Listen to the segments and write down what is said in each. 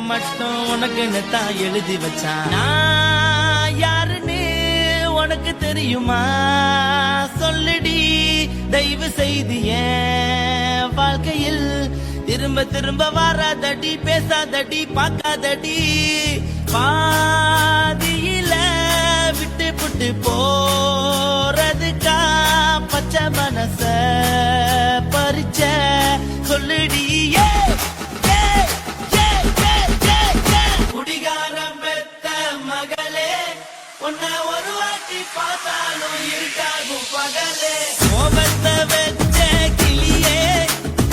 மட்டும் உனக்குன்னு தான் எழுதி வச்சான். நான் யாருன்னு உனக்கு தெரியுமா? சொல்லுடி தயவு செய்து என் வாழ்க்கையில் திரும்ப திரும்ப வராதடி, பேசாதடி, பார்க்காதடி. பாதியில விட்டு புட்டு போறதுக்கா பச்சை மனச பறிச்ச சொல்லுடி. குடிகாரம் பெத்த மகளே, உன்னை ஒரு வாட்டி பார்த்தாலும் இருக்காகும் பகலே. கோபத்தை வச்ச கிளியே,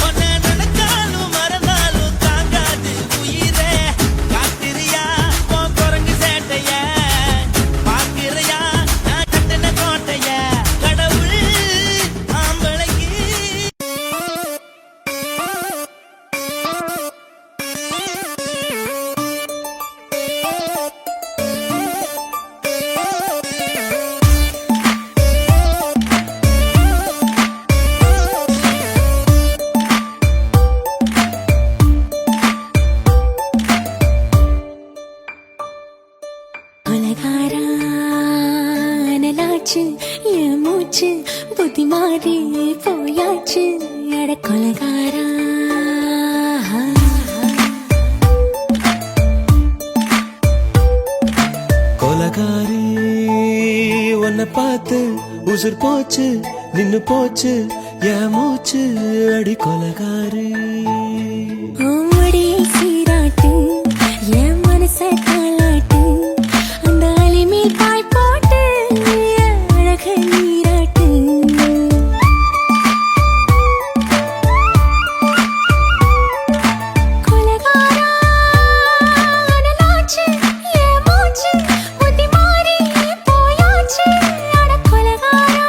உன்னை நினைச்சாலும் மறந்தாலும் தாங்காது உயிரே. காத்திரியா உன் குரங்கு சேட்டைய, பார்க்கிறையா நான் கட்டின கோட்டைய. கடவுள் ஆம்பளைக்கு கொலகாரானலாச்சு என் மூச்சு, புத்தி மாறி போயாச்சு. அட கொலகாரா கொலகாரி உன்னை பார்த்து உசுர் போச்சு, நின்னு போச்சு என் மூச்சு. அடி கொலகாரி ஓடியை சீராட்டு, என் மனச தாளாட்டு, அந்த அலிமே பாய் போட்டு அழக நீராட்டு. கொலகாரானலாச்சு என் மூச்சு, புத்தி மாறி போயாச்சு. அட கொலகாரா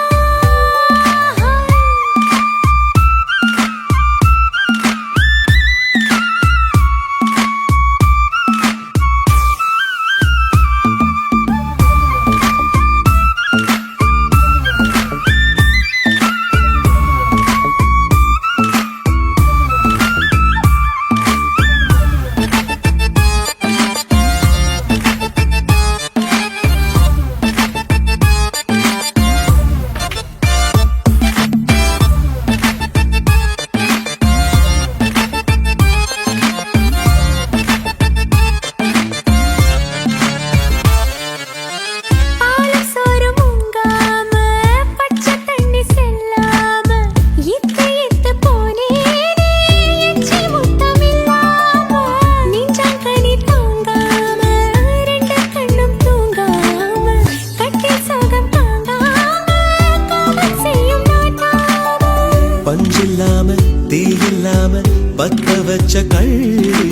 பஞ்சில்லாம தீயில்லாம பத்த வச்ச கள்ளி,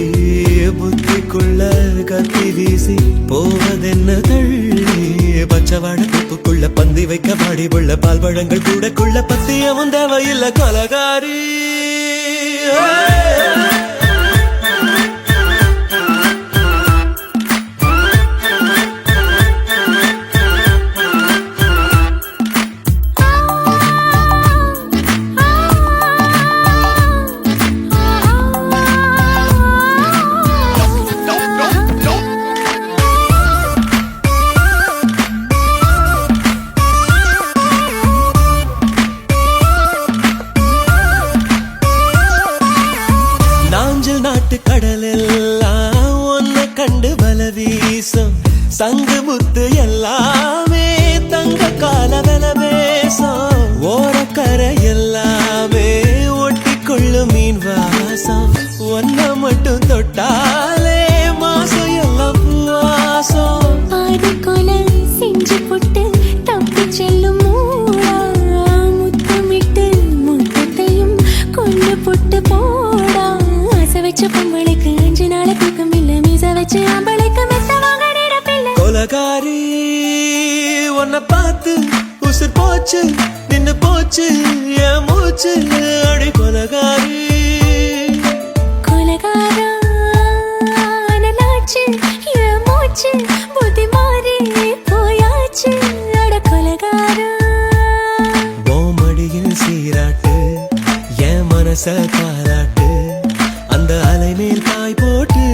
புத்திக்குள்ள கத்தி வீசி போவதென்ன தள்ளி. பச்சவாட கப்புக்குள்ள பந்தி வைக்க பாடி உள்ள பால் பழங்கள் கூடக்குள்ள பத்தியமும் தேவையில்ல கொலகாரி. நாட்டு கடலெல்லாம் ஒன்ன கண்டு வல வீசும், சங்கு முத்து எல்லாமே தங்க கால வெல பேசும். ஓரக்கரை எல்லாமே ஒட்டி கொள்ளும் மீன் வாசம், ஒன்ன மட்டும் தொட்டாலே மாசம் எல்லாம் பூவாசம். பாதி கொலை செஞ்சு போட்டு தப்பி செல்லும் மூடா, முத்தமிட்டு முத்தத்தையும் கொண்டு போட்டு போடா. ஆசை வச்ச பொம்பளைக்கு 5 நாள் தூக்கம் இல்ல, மீச வச்சு ஆம்பளைக்கு மெத்த வாங்க நிரப்பில்லை. கொலகாரி உன்னை பார்த்து உசுர் போச்சு, நின்னு போச்சு என் மூச்சு. அடி கொலகாரி கொலகாரானலாச்சு என் மூச்சு, புத்தி மாறி போயாச்சு. அட கொலகாரா மடியில் சீராட்டு, என் மனச தாளாட்டு, அந்த அலை மேல் பாய் போட்டு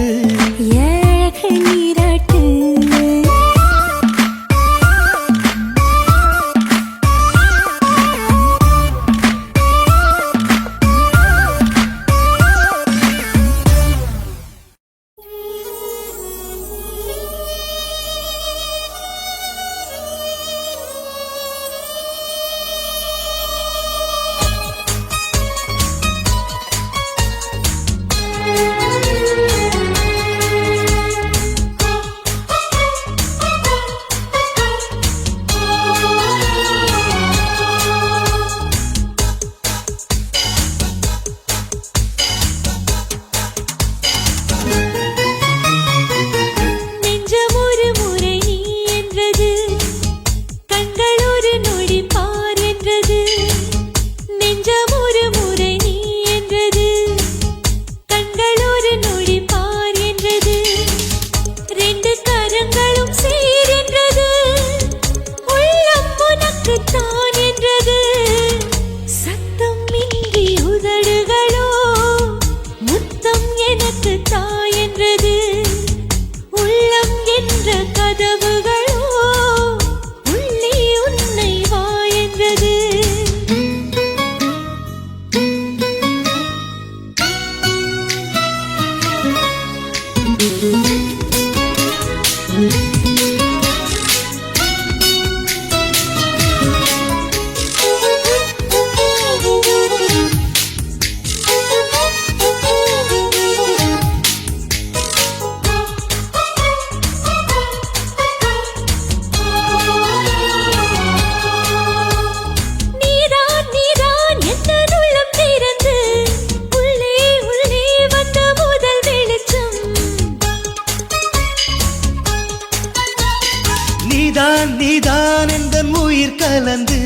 நீதான் நீதான் எந்த உயிர் கலந்து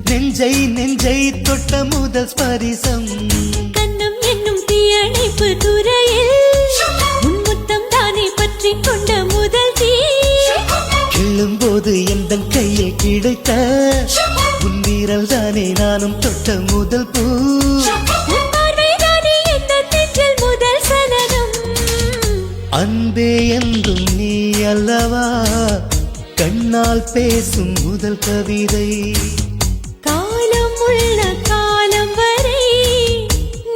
நெஞ்சை நெஞ்சை தொட்ட முதல் ஸ்பரிசம் கண்ணம் என்னும் தீயணைப்பு துறையில் உன் முத்தம் தானே பற்றி கொண்ட முதல் தீ கிள்ளும் போது எந்த கையில் கிடைத்த உன் வீரல் தானே நானும் தொட்ட முதல் பூ உன் பார்வை தானே எந்த நெஞ்சில் முதல் சலனம் அன்பே என்றும் நீ அல்லவா கண்ணால் பேசும் முதல் கவிதை காலம் உள்ள காலம் வரை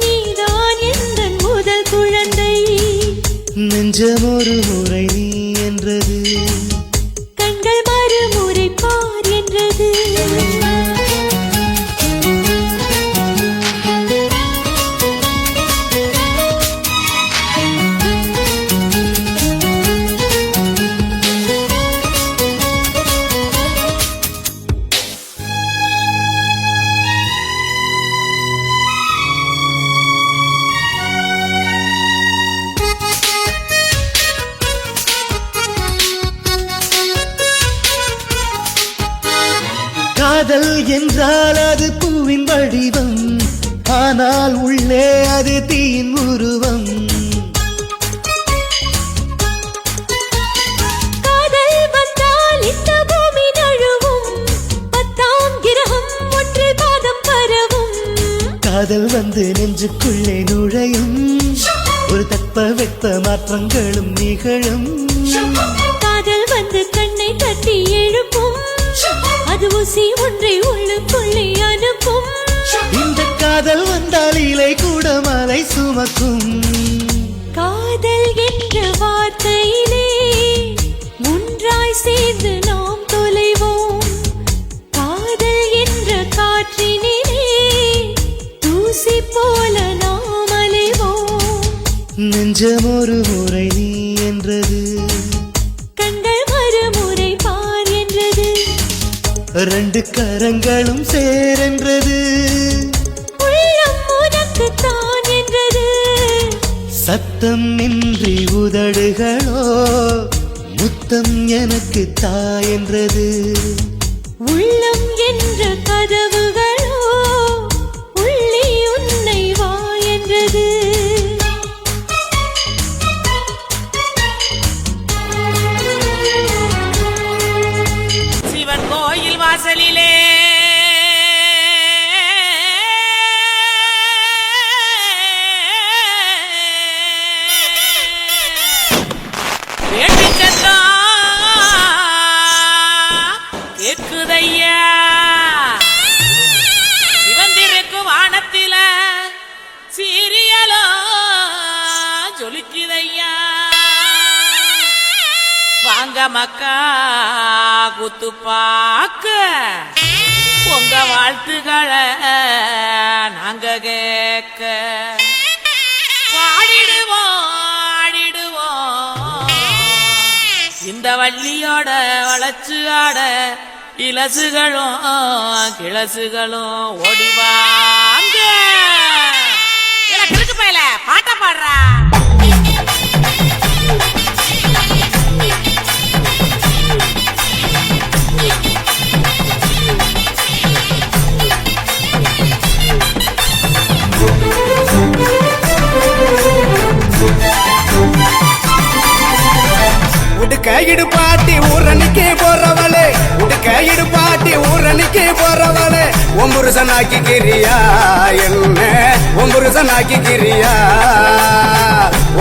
நீதான் எந்த முதல் குழந்தை நெஞ்சம் ஒரு முறை நீ என்றது கண்கள் மறுமுறை பார் என்றது காதல் என்றால் அது பூவின் வடிவம் ஆனால் உள்ளே அது தீயின் உருவம் காதல் வந்தால் இந்த பூமி நழுவும் 10ஆம் கிரகம் ஒன்றில் பாதம் பரவும் காதல் வந்து நெஞ்சுக்குள்ளே நுழையும் ஒரு தட்ப வெப்ப மாற்றங்களும் நிகழும் காதல் வந்து கண்ணை தட்டி எழுப்பும் அது ஊசி ஒன்றை உள்ளுக்குள்ளே அனுப்பும் இந்த காதல் வந்தால் இலை கூட மலை சுமக்கும் காதல் என்ற வார்த்தையிலே ஒன்றாய் சேர்ந்து நாம் தொலைவோம் காதல் என்ற காற்றினிலே தூசி போல நாம் அலைவோம் நெஞ்சம் ஒரு முறை நீ என்றது கண்கள் மறுமுறை பார் என்றது ரெண்டு கரங்களும் சேரென்றது உள்ளம் உனக்கு தான் என்றது சத்தம் இன்றி உதடுகளோ முத்தம் எனக்கு தாயென்றது உள்ளம் என்ற கதவுகளோ உள்ளே உன்னை வா என்றது சிவன் கோயில் வாசலிலே கேக்குதையா சிவந்திருக்கும் வானத்தில சீரியலோ ஜொலிக்குதையா வாங்க மக்கா குத்து பாக்க உங்க வாழ்த்துக்களை நாங்க கேட்க பாடிடுவோம் ஆடிடுவோம் இந்த வள்ளியோட வளச்சு ஆட இலசுகளும் கிளசுகளும் ஓடிவாங்க கிழக்கு பயில பாட்ட பாடுறா உடுக்கையிடு பாட்டி ஊரணிக்கு போறவளே உடுக்கையிடு பாட்டி ஊரணிக்கு போறவளே ஒம்புருசனாக்கி கிரியா என்ன ஒம்புருசனாக்கி கிரியா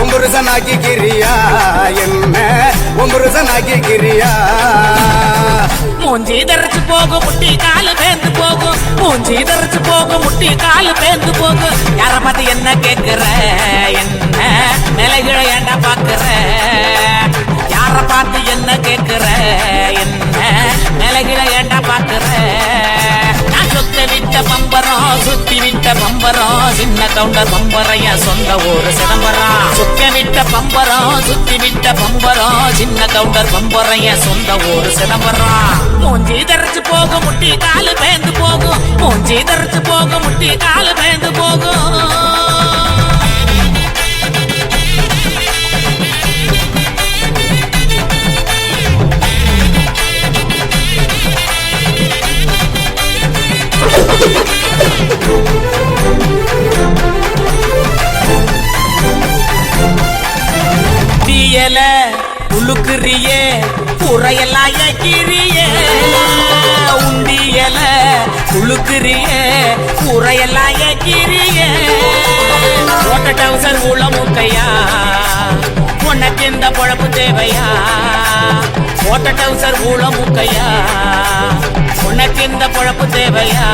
ஒம்புருசனாக்கி கிரியா என்ன ஒம்புருசனாக்கி கிரியா மூஞ்சி தரைச்சு போகும் முட்டி காலு பேந்து போகும் மூஞ்சி தரைச்சு போகும் முட்டி காலு பேந்து போகும் யார பார்த்து என்ன கேக்குற என்ன நிலைகளை ஏண்டா பாக்குற யார பார்த்து என்ன கேக்குற என்ன நிலைகளை ஏண்டா பாக்குற நான் சொத்த விட்ட பம்பரம் சுத்தி விட்ட பம்பரம் சின்ன கவுண்டர் பம்பரைய சொந்த ஊரு சிதம்பரம் சுத்த விட்ட பம்பரம் சுத்தி விட்ட பம்பரம் சின்ன கவுண்டர் பம்பரைய சொந்த ஊரு சிதம்பரம் மூஞ்சி தரைச்சு போகும் முட்டி காலு பேந்து போகும் மூஞ்சி தரைச்சு போகும் முட்டி காலு பேந்து போகும் உழுக்குறியே குறையெல்லாம் ஏக்கிறியே உண்டியல உழுக்குறியே குறையெல்லாம் ஏக்கிறியே ஓட்ட டவுசர் உள்ள முக்கையா உனக்கு இந்த பொழப்பு தேவையா ஓட்ட டவுசர் ஊழ முக்கையா உனக்கு இந்த பொழப்பு தேவையா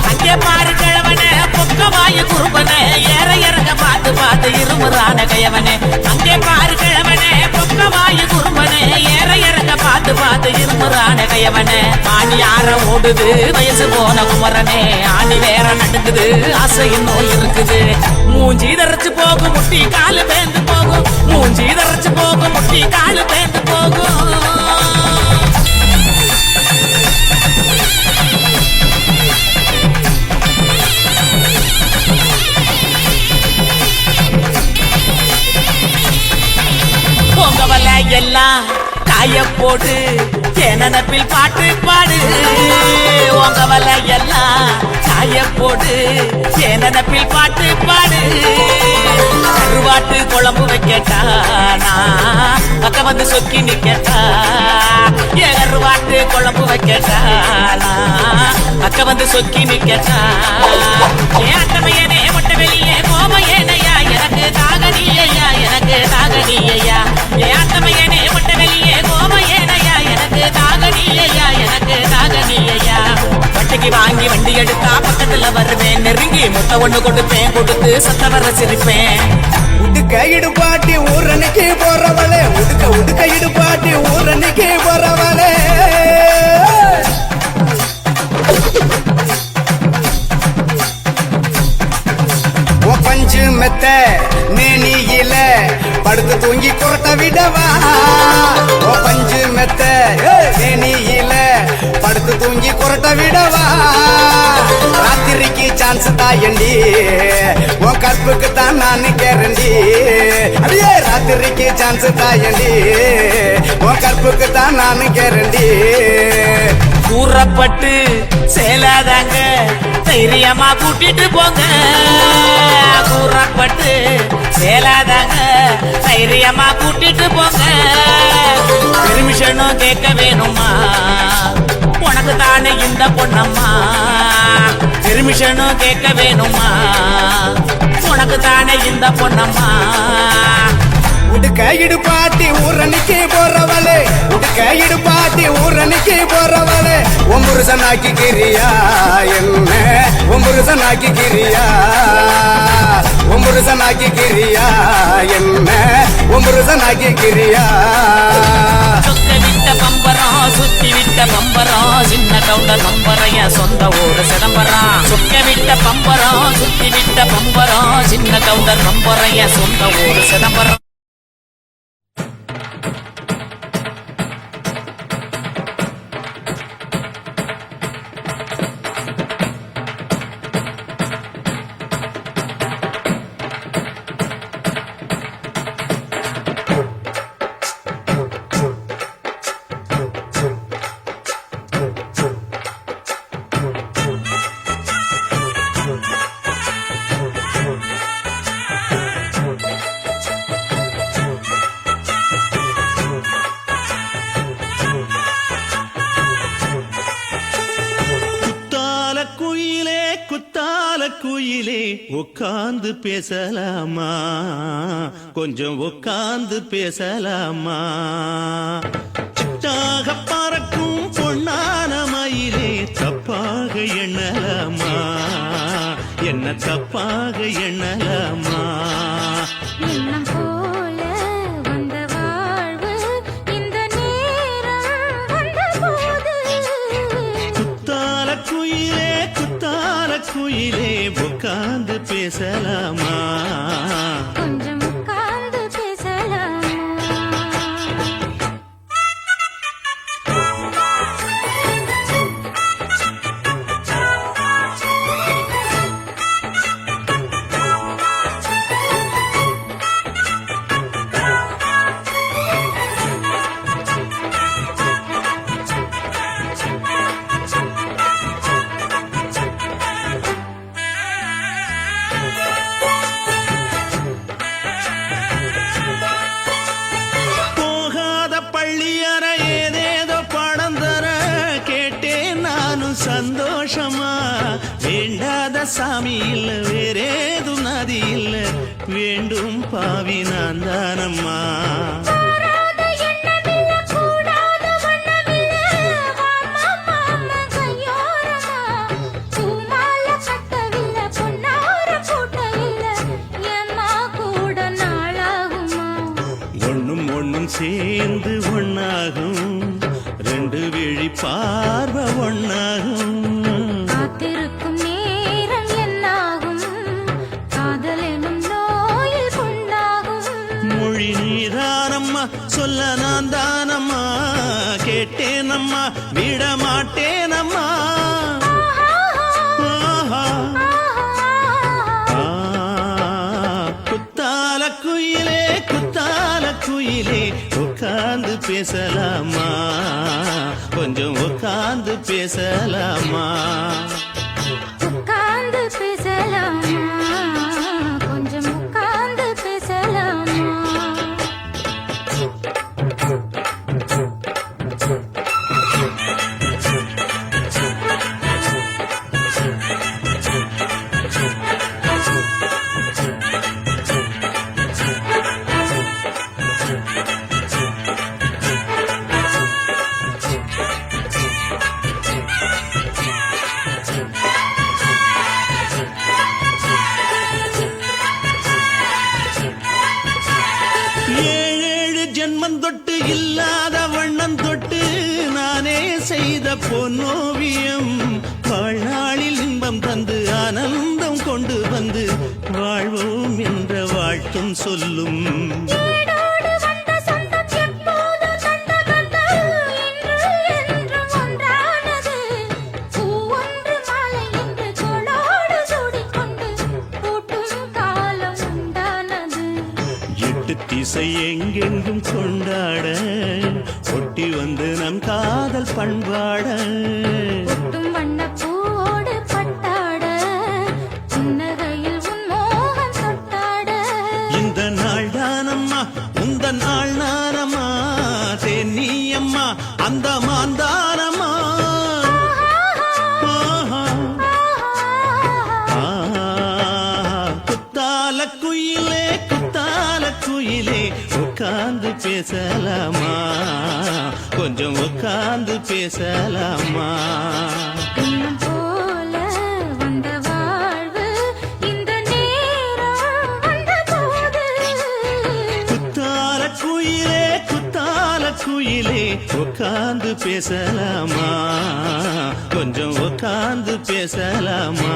அங்கே பாரு கிழவனே பொக்கவாய குறும்பனே ஏற இறங்க பார்த்து பார்த்து இருமுறான கையவனே அங்கே பாரு கிழவனே பொக்கவாய குறும்பனே ஏற இறங்க பார்த்து பார்த்து இருமுறான கையவனே ஆணி யார ஓடுது வயசு போன குமரனே ஆணி வேற நடுங்குது ஆசை இன்னும் இருக்குது மூஞ்சி தரைச்சு போகும் முட்டி காலு பேந்து போகும் மூஞ்சி தரைச்சு போகும் முட்டி காலு பேந்து போகும் பொங்கவல எல்லாம் காய போடு நினப்பில் பாட்டு பாடு உங்கவல எல்லாம் காய போடு நினப்பில் பாட்டு பாடு கருவாட்டு குழம்பு வைக்கட்டானா பக்க வந்து சொக்கி நிக்கட்டா கருவாட்டு குழம்பு வைக்கட்டானா பக்க வந்து சொக்கி நிக்கட்டா ஏட்டமையனே முட்ட வெளியே கோமையனையா எனக்கு தாகனியா எனக்கு தாகனியா ஏட்டமையனே முட்ட வெளியே கோமையனையா எனக்கு தாகனியா எனக்கு தாகனியா வட்டிக்கு வாங்கி வண்டி எடுத்தா பக்கத்துல வருவேன் நெருங்கி முட்டை ஒண்ணு கொடுப்பேன் கொடுத்து சத்த வர சிரிப்பேன் உடுக்க இடுபாட்டி ஊரணிக்கு போறவளே உடுக்க இடுபாட்டி ஊரணிக்கு போறவளே பஞ்சு மெத்த நேனியில படுத்து தூங்கி குரட்ட விடவா பஞ்சு மெத்த நேனியில படுத்து தூங்கி குரட்ட விடவா ராத்திரிக்கு சான்ஸ் தாயண்டி உன் கற்புக்கு தான் நான் கேரண்டி அடியே ராத்திரிக்கு சான்ஸ் தாயண்டி உன் கற்புக்கு தான் நான் கேரண்டி கூறப்பட்டு சேலாதாங்க தைரியமா கூட்டிட்டு போங்க கூறப்பட்டு சேலாதாங்க தைரியமா கூட்டிட்டு போங்க பெர்மிஷனும் கேட்க வேணுமா உனக்கு தானே இந்த பொண்ணம்மா பெர்மிஷனும் கேட்க வேணுமா உனக்கு தானே இந்த பொண்ணம்மா உடுக்க இடுபாட்டி ஊரணிக்கு போறவளே உடுக்க இடுபாட்டி ஊரணிக்கு போறவளே ஒம்புருசனாக்கி கிரியா என்ன ஒம்புருசனாக்கி கிரியா ஒம்புருசனாக்கி கிரியா என்ன ஒம்புருசனாக்கி கிரியா சொத்த விட்ட பம்பரம் சுத்தி விட்ட பம்பரம் சின்ன கவுண்டர் நம்பரைய சொந்த ஊரு சிதம்பரம் சொக்க விட்ட பம்பரம் சுத்தி விட்ட பம்பரம் சின்ன கவுண்டர் நம்பரைய சொந்த ஊரு சிதம்பரம் குயிலே உட்கார்ந்து பேசலாமா கொஞ்சம் உட்கார்ந்து பேசலாமா சிட்டாக பறக்கும் பொன்னான மயிலே தப்பாக எண்ணலாமா என்ன தப்பாக எண்ணலாமா எண்ணம் போல வந்த வாழ்வு இந்த நேரம் வந்தபோது குத்தால குயிலே உட்கார்ந்து பேசலாமா கொஞ்சம் உட்கார்ந்து பேசலாமா சந்தோஷமா வேண்டாத சாமி இல்ல வேறேதும் நதி இல்ல வேண்டும் பாவி நான் தானம்மா கூடாத எண்ணமில்ல, கூடாத வண்ணமில்ல, வாமா மாமா கையோரமா. பூமால கட்டவில்லை, பொன்னார கூட்டையில்லை, ஏம்மா கூட நாளாகுமா? ஒண்ணும் ஒண்ணும் சேர்ந்து ஒண்ணாகும் ரெண்டு விழி பார்வை ஒண்ணாகும் காத்திருக்கும் நேரம் என்னாகும்? காதல் எனும் நோயில் புண்ணாகும். மொழி நீதானம்மா சொல்ல நான் தானம்மா கேட்டேனம்மா விட மாட்டேனம்மா ஆஹா. குத்தால குயிலே குத்தால குயிலே உட்கார்ந்து பேசலாமா கொஞ்சம் உட்கார்ந்து பேசலாமா உட்கார்ந்து பேசலாமா? கொஞ்சம் உட்கார்ந்து பேசலாமா? ஏழேழு ஜென்மம் தொட்டு இல்லாத வண்ணம் தொட்டு நானே செய்த பொன்னோவியம் வாழ்நாளில் இன்பம் தந்து ஆனந்தம் கொண்டு வந்து வாழ்வோம் என்ற வாழ்த்தும் சொல்லும் ஏடோடு வந்த சொந்தம் எப்போது தந்த பந்தம் இன்று என்றும் ஒன்றானது. பூ ஒன்று மாலை என்று தோளோடு சூடிக்கொண்டு பூட்டும் காலம் உண்டானது. எட்டு திசை எங்கெங்கும் கொண்டாட ஒட்டி வந்து நம் காதல் பண்பாட பொட்டும் வண்ணப் பூவோடு பட்டாட, புன்னகையில் உன் மோகம் தொட்டாட. இந்த நாள் தானம்மா உந்த நாள் நானம்மா தென்னியம்மா அந்த மாந்தானம்மா ஆஹா. குத்தால குயிலே குத்தால குயிலே உட்கார்ந்து பேசலாமா கொஞ்சம் உட்கார்ந்து பேசலாமா இன்னும் போல வந்த வாழ்வு இந்த நேரம் வந்தபோது. குத்தால குயிலே உட்கார்ந்து பேசலாமா கொஞ்சம் உட்கார்ந்து பேசலாமா